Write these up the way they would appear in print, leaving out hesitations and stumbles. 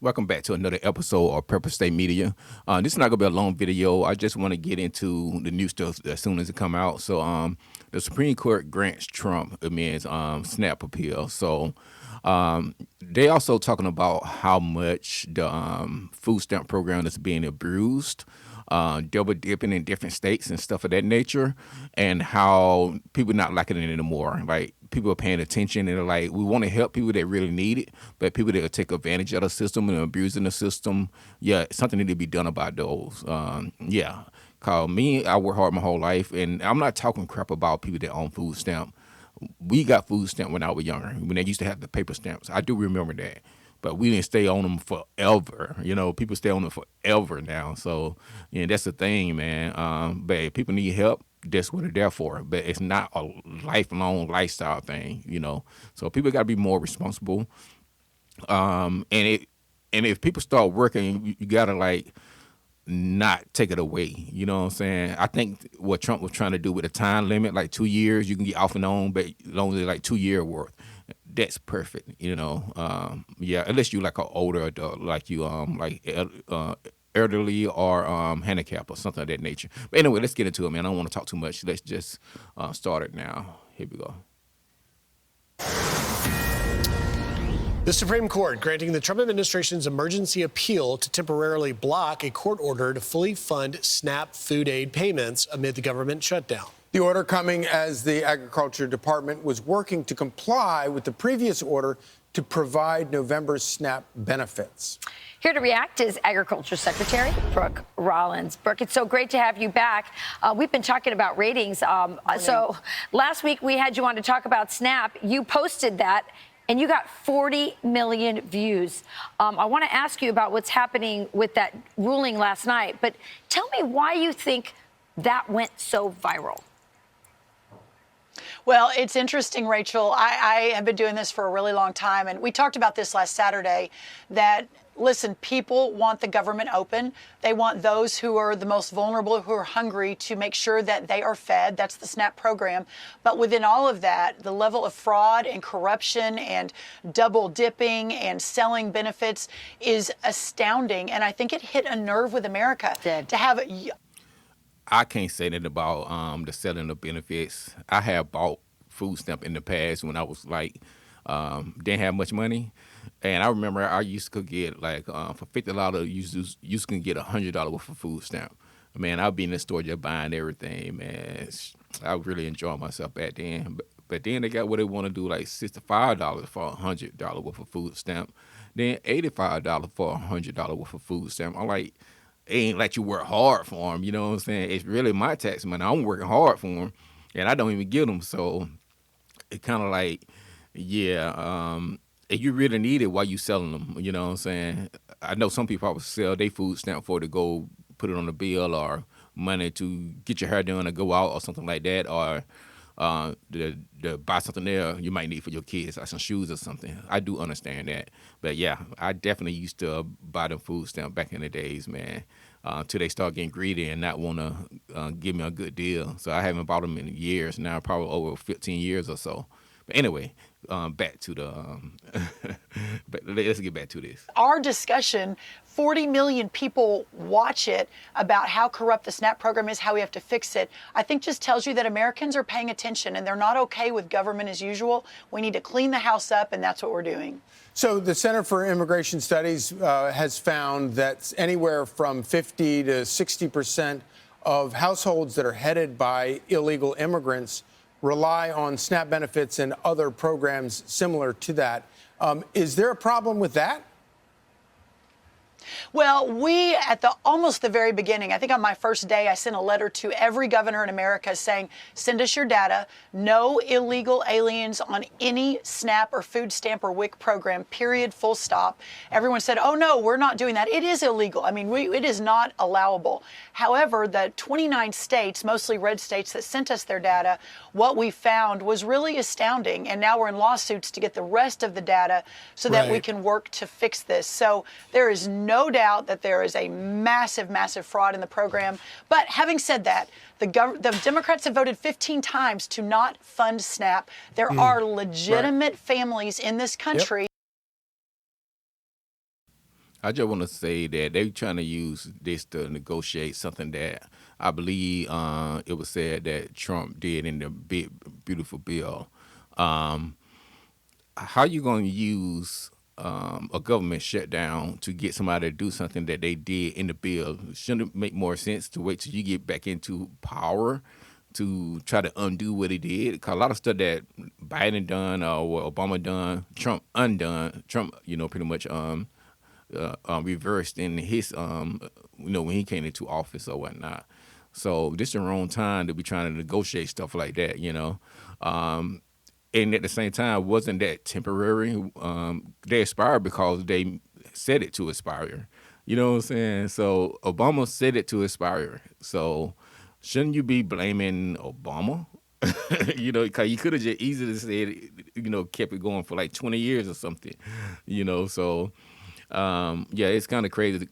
Welcome back to another episode of Pepper State Media. This is not gonna be a long video. I just want to get into the new stuff as soon as it come out. So, the Supreme Court grants Trump amends SNAP appeal. So, they also talking about how much the food stamp program is being abused, double dipping in different states and stuff of that nature, and how people not liking it anymore. Like people are paying attention and they're like, we want to help people that really need it, but people that take advantage of the system and abusing the system, yeah, something need to be done about those. Yeah. Cause me, I work hard my whole life, and I'm not talking crap about people that own food stamp. We got food stamp when I was younger, when they used to have the paper stamps. I do remember that. But we didn't stay on them forever. You know, people stay on them forever now. So, yeah, that's the thing, man. But if people need help, that's what they're there for. But it's not a lifelong lifestyle thing, you know. So people got to be more responsible. And if people start working, you got to like not take it away. You know what I'm saying? I think what Trump was trying to do with a time limit, like 2 years, you can get off and on, but only like 2 year worth. That's perfect. You know, yeah, unless you like an older adult, like you elderly or handicapped or something of that nature. But anyway, let's get into it, man. I don't want to talk too much. Let's just start it now. Here we go. The Supreme Court granting the Trump administration's emergency appeal to temporarily block a court order to fully fund SNAP food aid payments amid the government shutdown. The order coming as the Agriculture Department was working to comply with the previous order to provide November's SNAP benefits. Here to react is Agriculture Secretary Brooke Rollins. Brooke, it's so great to have you back. We've been talking about ratings. So last week we had you on to talk about SNAP. You posted that, and you got 40 million views. I want to ask you about what's happening with that ruling last night, but tell me why you think that went so viral. Well, it's interesting, Rachel. I have been doing this for a really long time, and we talked about this last Saturday, that, listen, people want the government open. They want those who are the most vulnerable, who are hungry, to make sure that they are fed. That's the SNAP program. But within all of that, the level of fraud and corruption and double dipping and selling benefits is astounding. And I think it hit a nerve with America to have I can't say that about the selling of benefits. I have bought food stamp in the past when I was like didn't have much money, and I remember I used to get like for $50 you used to get $100 worth of food stamp. Man, I'd be in the store just buying everything. Man, I really enjoyed myself back then. But then they got what they want to do, like $65 for $100 worth of food stamp, then $85 for $100 worth of food stamp. I'm like, it ain't like you work hard for them, you know what I'm saying? It's really my tax money. I'm working hard for them, and I don't even get them. So it kind of like, yeah, if you really need it, why you selling them? You know what I'm saying? I know some people probably sell their food stamp for to go put it on the bill, or money to get your hair done or go out or something like that, or to buy something there you might need for your kids, like some shoes or something. I do understand that. But yeah, I definitely used to buy them food stamp back in the days, man, till they start getting greedy and not want to give me a good deal. So I haven't bought them in years now, probably over 15 years or so. But anyway, back to the but let's get back to this. Our discussion, 40 million people watch it, about how corrupt the SNAP program is, how we have to fix it. I think just tells you that Americans are paying attention and they're not okay with government as usual. We need to clean the house up, and that's what we're doing. So the Center for Immigration Studies has found that anywhere from 50 to 60% of households that are headed by illegal immigrants rely on SNAP benefits and other programs similar to that. Is there a problem with that? Well, we, at almost the very beginning, I think on my first day, I sent a letter to every governor in America saying, send us your data. No illegal aliens on any SNAP or food stamp or WIC program, period, full stop. Everyone said, oh, no, we're not doing that. It is illegal. I mean, it is not allowable. However, the 29 states, mostly red states, that sent us their data, what we found was really astounding. And now we're in lawsuits to get the rest of the data so that we can work to fix this. So there is no doubt that there is a massive, massive fraud in the program. But having said that, the Democrats have voted 15 times to not fund SNAP. There are legitimate families in this country. I just want to say that they trying to use this to negotiate something that I believe it was said that Trump did in the big beautiful bill. How you going to use a government shutdown to get somebody to do something that they did in the bill? Shouldn't it make more sense to wait till you get back into power to try to undo what he did? Because a lot of stuff that Biden done or what Obama done, Trump undone. Trump, pretty much reversed in his, when he came into office or whatnot. So this is the wrong time to be trying to negotiate stuff like that, and at the same time, wasn't that temporary? They expired because they said it to expire. You know what I'm saying? So Obama said it to expire. So shouldn't you be blaming Obama? Because you could have just easily said, kept it going for like 20 years or something. So it's kind of crazy.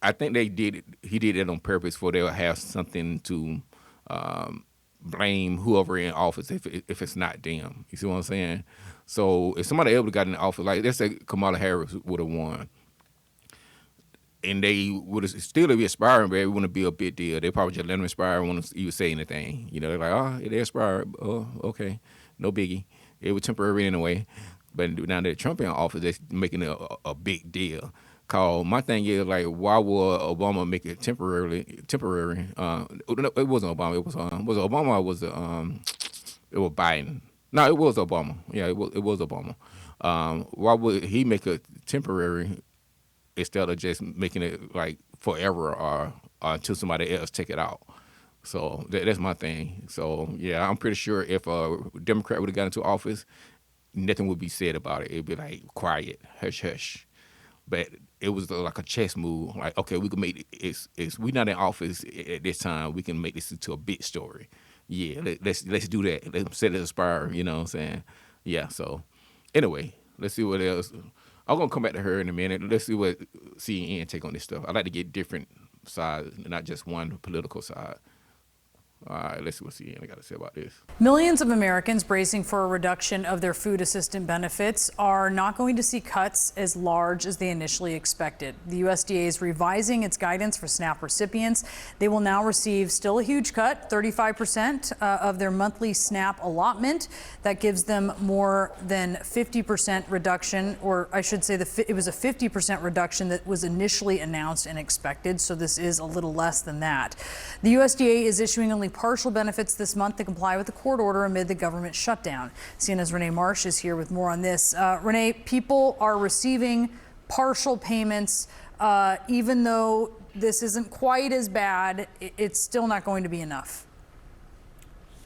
I think they did it. He did it on purpose for they'll have something to blame whoever in office if it's not them. You see what I'm saying? So if somebody else got in the office, like let's say Kamala Harris would have won, and they would have still be aspiring, but it wouldn't be a big deal. They probably just let them expire and wouldn't even say anything. They're like, they expired. Oh, okay, no biggie. It was temporary anyway. But now that Trump in office, they're making it a big deal. Cause my thing is like, why would Obama make it temporary? It wasn't Obama. It was Obama. Or was it was Biden? No, it was Obama. Yeah, it was Obama. Why would he make it temporary instead of just making it like forever or until somebody else take it out? So that's my thing. So yeah, I'm pretty sure if a Democrat would have got into office, nothing would be said about it. It'd be like quiet, hush, hush. But it was like a chess move. Like, okay, we can make it. We not in office at this time. We can make this into a big story. Yeah, let's do that. Let's set it aspire. You know what I'm saying? Yeah. So anyway, let's see what else. I'm gonna come back to her in a minute. Let's see what CNN take on this stuff. I like to get different sides, not just one political side. All right, let's see what CNN got to say about this. Millions of Americans bracing for a reduction of their food assistance benefits are not going to see cuts as large as they initially expected. The USDA is revising its guidance for SNAP recipients. They will now receive still a huge cut, 35% of their monthly SNAP allotment. That gives them more than 50% reduction, or I should say it was a 50% reduction that was initially announced and expected. So this is a little less than that. The USDA is issuing only partial benefits this month to comply with the court order amid the government shutdown. CNN's Renee Marsh is here with more on this. Renee, people are receiving partial payments, even though this isn't quite as bad. It's still not going to be enough.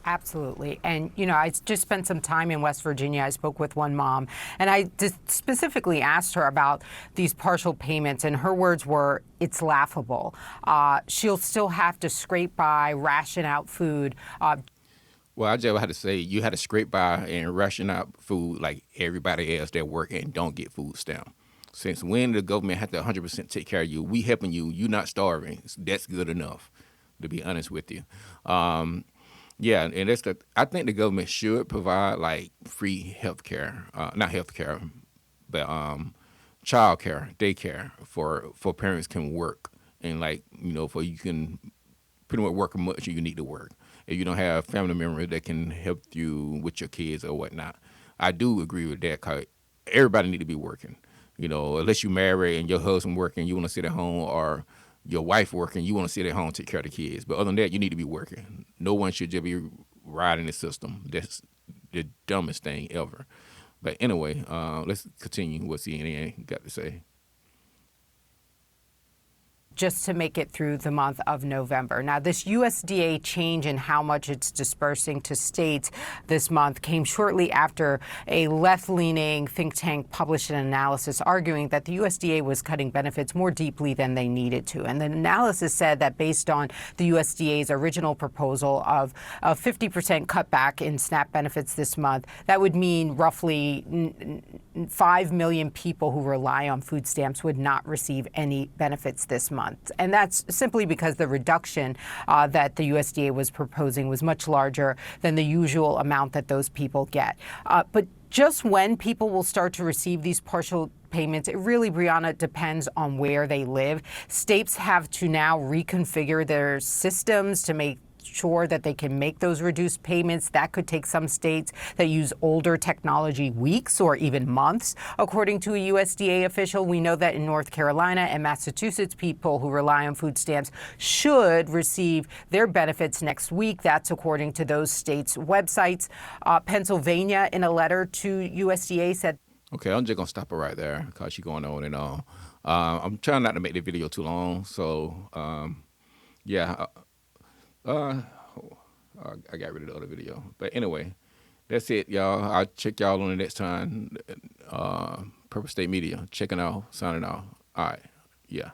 Absolutely. And, I just spent some time in West Virginia. I spoke with one mom, and I specifically asked her about these partial payments, and her words were, it's laughable. She'll still have to scrape by, ration out food. Well, I just had to say, you had to scrape by and ration out food like everybody else that work and don't get food stamp. Since when the government had to 100% take care of you, we helping you, you not starving. That's good enough, to be honest with you. Yeah, and I think the government should provide like free health care, not health care, but child care, daycare for parents can work and for you can pretty much work as much as you need to work. If you don't have family members that can help you with your kids or whatnot. I do agree with that because everybody need to be working. Unless you marry and your husband working, you want to sit at home, or your wife working, you want to sit at home and take care of the kids. But other than that, you need to be working. No one should just be riding the system. That's the dumbest thing ever. But anyway, let's continue what CNN got to say. Just to make it through the month of November. Now, this USDA change in how much it's dispersing to states this month came shortly after a left-leaning think tank published an analysis arguing that the USDA was cutting benefits more deeply than they needed to. And the analysis said that based on the USDA's original proposal of a 50% cutback in SNAP benefits this month, that would mean roughly 5 million people who rely on food stamps would not receive any benefits this month. And that's simply because the reduction that the USDA was proposing was much larger than the usual amount that those people get. But just when people will start to receive these partial payments, it really, Brianna, depends on where they live. States have to now reconfigure their systems to make sure that they can make those reduced payments. That could take some states that use older technology weeks or even months. According to a USDA official, we know that in North Carolina and Massachusetts, people who rely on food stamps should receive their benefits next week. That's according to those states' websites. Pennsylvania, in a letter to USDA, said, Okay, I'm just gonna stop her right there because she's going on and on. I'm trying not to make the video too long, so yeah. I got rid of the other video, but anyway, that's it, y'all. I'll check y'all on the next time. Purple State Media checking out, signing out. All right, yeah.